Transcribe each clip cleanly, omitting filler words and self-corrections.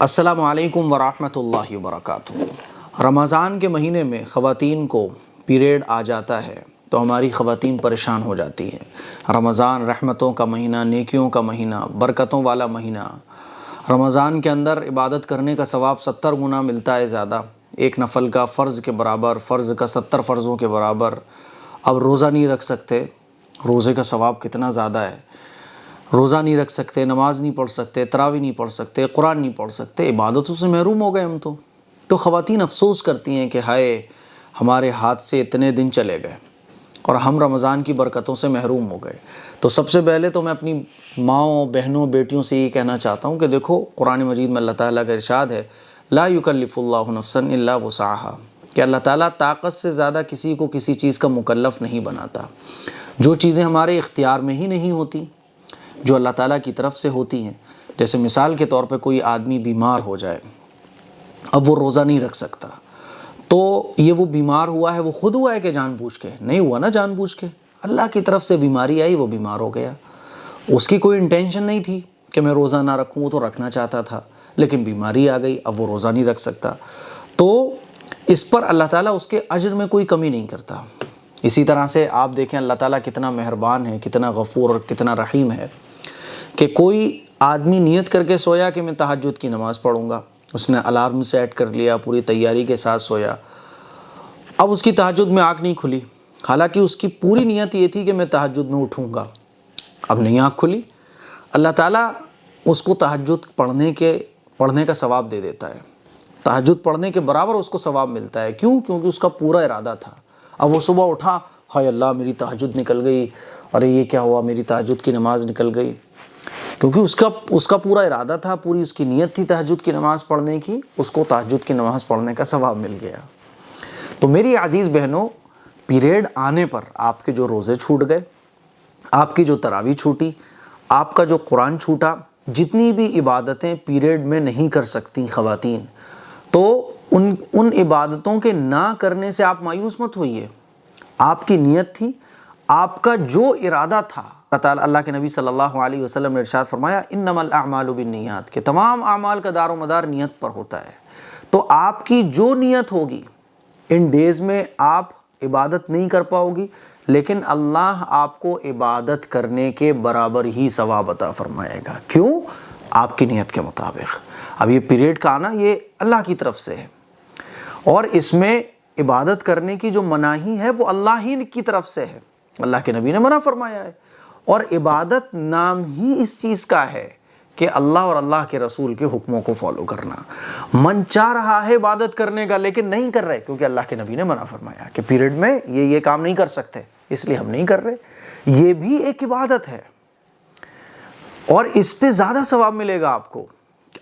السلام علیکم ورحمۃ اللہ وبرکاتہ۔ رمضان کے مہینے میں خواتین کو پیریڈ آ جاتا ہے تو ہماری خواتین پریشان ہو جاتی ہیں۔ رمضان رحمتوں کا مہینہ، نیکیوں کا مہینہ، برکتوں والا مہینہ۔ رمضان کے اندر عبادت کرنے کا ثواب 70 گنا ملتا ہے زیادہ، ایک نفل کا فرض کے برابر، فرض کا 70 فرضوں کے برابر۔ اب روزہ نہیں رکھ سکتے، روزے کا ثواب کتنا زیادہ ہے۔ روزہ نہیں رکھ سکتے، نماز نہیں پڑھ سکتے، تراویح نہیں پڑھ سکتے، قرآن نہیں پڑھ سکتے، عبادتوں سے محروم ہو گئے ہم تو خواتین افسوس کرتی ہیں کہ ہائے ہمارے ہاتھ سے اتنے دن چلے گئے اور ہم رمضان کی برکتوں سے محروم ہو گئے۔ تو سب سے پہلے تو میں اپنی ماؤں، بہنوں، بیٹیوں سے یہ کہنا چاہتا ہوں کہ دیکھو، قرآن مجید میں اللہ تعالیٰ کا ارشاد ہے لا یکلف اللہ نفسا الا وسعها، کہ اللہ تعالیٰ طاقت سے زیادہ کسی کو کسی چیز کا مکلف نہیں بناتا۔ جو چیزیں ہمارے اختیار میں ہی نہیں ہوتی، جو اللہ تعالیٰ کی طرف سے ہوتی ہیں، جیسے مثال کے طور پہ کوئی آدمی بیمار ہو جائے، اب وہ روزہ نہیں رکھ سکتا، تو یہ وہ بیمار ہوا ہے، وہ خود ہوا ہے کہ جان بوجھ کے؟ نہیں ہوا نا جان بوجھ کے، اللہ کی طرف سے بیماری آئی، وہ بیمار ہو گیا۔ اس کی کوئی انٹینشن نہیں تھی کہ میں روزہ نہ رکھوں، وہ تو رکھنا چاہتا تھا، لیکن بیماری آ گئی، اب وہ روزہ نہیں رکھ سکتا۔ تو اس پر اللہ تعالیٰ اس کے اجر میں کوئی کمی نہیں کرتا۔ اسی طرح سے آپ دیکھیں اللہ تعالیٰ کتنا مہربان ہے، کتنا غفور اور کتنا رحیم ہے کہ کوئی آدمی نیت کر کے سویا کہ میں تہجد کی نماز پڑھوں گا، اس نے الارم سیٹ کر لیا، پوری تیاری کے ساتھ سویا، اب اس کی تہجد میں آنکھ نہیں کھلی، حالانکہ اس کی پوری نیت یہ تھی کہ میں تہجد میں اٹھوں گا، اب نہیں آنکھ کھلی، اللہ تعالیٰ اس کو تہجد پڑھنے کا ثواب دے دیتا ہے، تہجد پڑھنے کے برابر اس کو ثواب ملتا ہے۔ کیوں؟ کیونکہ اس کا پورا ارادہ تھا۔ اب وہ صبح اٹھا، ہائے اللہ میری تہجد نکل گئی، ارے یہ کیا ہوا، میری تہجد کی نماز نکل گئی، کیونکہ اس کا پورا ارادہ تھا، پوری اس کی نیت تھی تہجد کی نماز پڑھنے کی، اس کو تہجد کی نماز پڑھنے کا ثواب مل گیا۔ تو میری عزیز بہنوں، پیریڈ آنے پر آپ کے جو روزے چھوٹ گئے، آپ کی جو تراویح چھوٹی، آپ کا جو قرآن چھوٹا، جتنی بھی عبادتیں پیریڈ میں نہیں کر سکتی خواتین، تو ان عبادتوں کے نہ کرنے سے آپ مایوس مت ہوئیے۔ آپ کی نیت تھی، آپ کا جو ارادہ تھا، اللہ کے نبی صلی اللہ علیہ وسلم نے ارشاد فرمایا انما الاعمال بالنیات، کہ تمام اعمال کا دار و مدار نیت پر ہوتا ہے۔ تو آپ کی جو نیت ہوگی، ان ڈیز میں آپ عبادت نہیں کر پاؤ گی، لیکن اللہ آپ کو عبادت کرنے کے برابر ہی ثواب عطا فرمائے گا۔ کیوں؟ آپ کی نیت کے مطابق۔ اب یہ پیریڈ کا آنا یہ اللہ کی طرف سے ہے، اور اس میں عبادت کرنے کی جو مناہی ہے وہ اللہ ہی کی طرف سے ہے، اللہ کے نبی نے منع فرمایا ہے۔ اور عبادت نام ہی اس چیز کا ہے کہ اللہ اور اللہ کے رسول کے حکموں کو فالو کرنا۔ من چاہ رہا ہے عبادت کرنے کا لیکن نہیں کر رہے، کیونکہ اللہ کے نبی نے منع فرمایا کہ پیریڈ میں یہ کام نہیں کر سکتے، اس لیے ہم نہیں کر رہے۔ یہ بھی ایک عبادت ہے، اور اس پہ زیادہ ثواب ملے گا آپ کو۔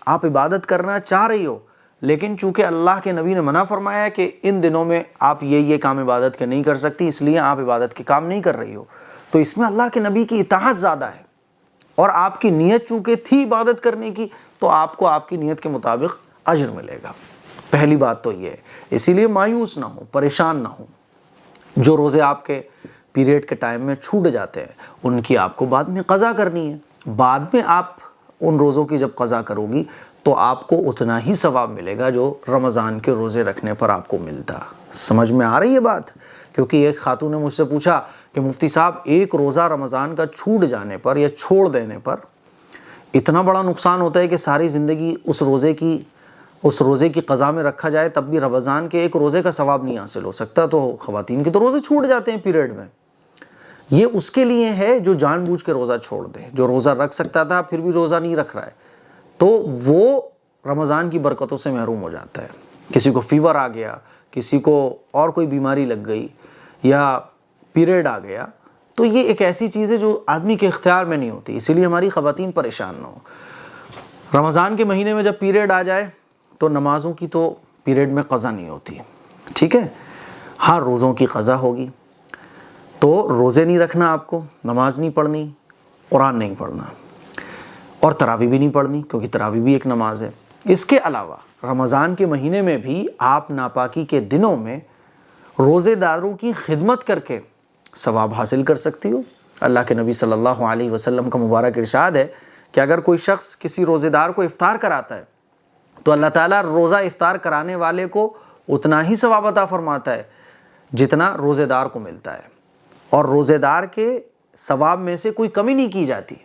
آپ عبادت کرنا چاہ رہی ہو، لیکن چونکہ اللہ کے نبی نے منع فرمایا ہے کہ ان دنوں میں آپ یہ کام عبادت کے نہیں کر سکتی، اس لیے آپ عبادت کے کام نہیں کر رہی ہو، تو اس میں اللہ کے نبی کی اطاعت زیادہ ہے، اور آپ کی نیت چونکہ تھی عبادت کرنے کی، تو آپ کو آپ کی نیت کے مطابق اجر ملے گا۔ پہلی بات تو یہ ہے، اسی لیے مایوس نہ ہو، پریشان نہ ہو۔ جو روزے آپ کے پیریڈ کے ٹائم میں چھوٹ جاتے ہیں، ان کی آپ کو بعد میں قضا کرنی ہے۔ بعد میں آپ ان روزوں کی جب قضا کرو گی تو آپ کو اتنا ہی ثواب ملے گا جو رمضان کے روزے رکھنے پر آپ کو ملتا۔ سمجھ میں آ رہی ہے بات؟ کیونکہ ایک خاتون نے مجھ سے پوچھا کہ مفتی صاحب، ایک روزہ رمضان کا چھوٹ جانے پر یا چھوڑ دینے پر اتنا بڑا نقصان ہوتا ہے کہ ساری زندگی اس روزے کی قضا میں رکھا جائے تب بھی رمضان کے ایک روزے کا ثواب نہیں حاصل ہو سکتا، تو خواتین کے تو روزے چھوٹ جاتے ہیں پیریڈ میں۔ یہ اس کے لیے ہے جو جان بوجھ کے روزہ چھوڑ دے، جو روزہ رکھ سکتا تھا پھر بھی روزہ نہیں رکھ رہا ہے، تو وہ رمضان کی برکتوں سے محروم ہو جاتا ہے۔ کسی کو فیور آ گیا، کسی کو اور کوئی بیماری لگ گئی، یا پیریڈ آ گیا، تو یہ ایک ایسی چیز ہے جو آدمی کے اختیار میں نہیں ہوتی، اسی لیے ہماری خواتین پریشان نہ ہو۔ رمضان کے مہینے میں جب پیریڈ آ جائے تو نمازوں کی تو پیریڈ میں قضا نہیں ہوتی، ٹھیک ہے؟ ہاں، روزوں کی قضا ہوگی، تو روزے نہیں رکھنا آپ کو، نماز نہیں پڑھنی، قرآن نہیں پڑھنا، اور تراویح بھی نہیں پڑھنی، کیونکہ تراویح بھی ایک نماز ہے۔ اس کے علاوہ رمضان کے مہینے میں بھی آپ ناپاکی کے دنوں میں روزے داروں کی خدمت کر کے ثواب حاصل کر سکتی ہو۔ اللہ کے نبی صلی اللہ علیہ وسلم کا مبارک ارشاد ہے کہ اگر کوئی شخص کسی روزے دار کو افطار کراتا ہے تو اللہ تعالیٰ روزہ افطار کرانے والے کو اتنا ہی ثواب عطا فرماتا ہے جتنا روزے دار کو ملتا ہے، اور روزے دار کے ثواب میں سے کوئی کمی نہیں کی جاتی۔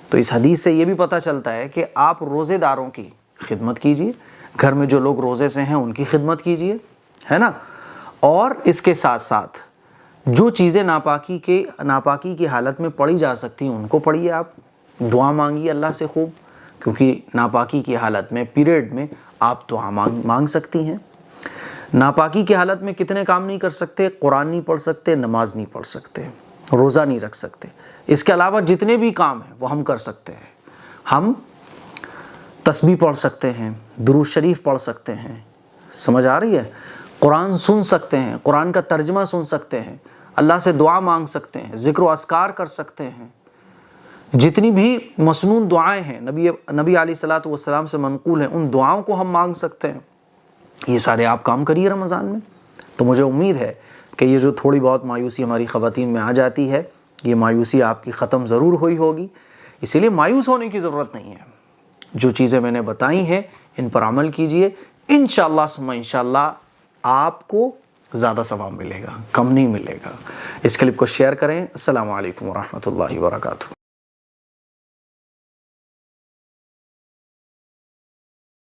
تو اس حدیث سے یہ بھی پتہ چلتا ہے کہ آپ روزے داروں کی خدمت کیجئے، گھر میں جو لوگ روزے سے ہیں ان کی خدمت کیجئے، ہے نا، اور اس کے ساتھ ساتھ جو چیزیں ناپاکی کی حالت میں پڑھی جا سکتی ہیں ان کو پڑھیے، آپ دعا مانگیے اللہ سے خوب، کیونکہ ناپاکی کی حالت میں پیریڈ میں آپ دعا مانگ سکتی ہیں۔ ناپاکی کی حالت میں کتنے کام نہیں کر سکتے؟ قرآن نہیں پڑھ سکتے، نماز نہیں پڑھ سکتے، روزہ نہیں رکھ سکتے، اس کے علاوہ جتنے بھی کام ہیں وہ ہم کر سکتے ہیں۔ ہم تسبیح پڑھ سکتے ہیں، درود شریف پڑھ سکتے ہیں، سمجھ آ رہی ہے؟ قرآن سن سکتے ہیں، قرآن کا ترجمہ سن سکتے ہیں، اللہ سے دعا مانگ سکتے ہیں، ذکر و اذکار کر سکتے ہیں، جتنی بھی مسنون دعائیں ہیں نبی علیہ الصلوۃ والسلام سے منقول ہیں ان دعاؤں کو ہم مانگ سکتے ہیں۔ یہ سارے آپ کام کریے رمضان میں۔ تو مجھے امید ہے کہ یہ جو تھوڑی بہت مایوسی ہماری خواتین میں آ جاتی ہے، یہ مایوسی آپ کی ختم ضرور ہوگی، اسی لیے مایوس ہونے کی ضرورت نہیں ہے۔ جو چیزیں میں نے بتائی ہیں ان پر عمل کیجئے، انشاءاللہ ثم انشاءاللہ آپ کو زیادہ ثواب ملے گا، کم نہیں ملے گا۔ اس کلپ کو شیئر کریں۔ السلام علیکم ورحمۃ اللہ وبرکاتہ۔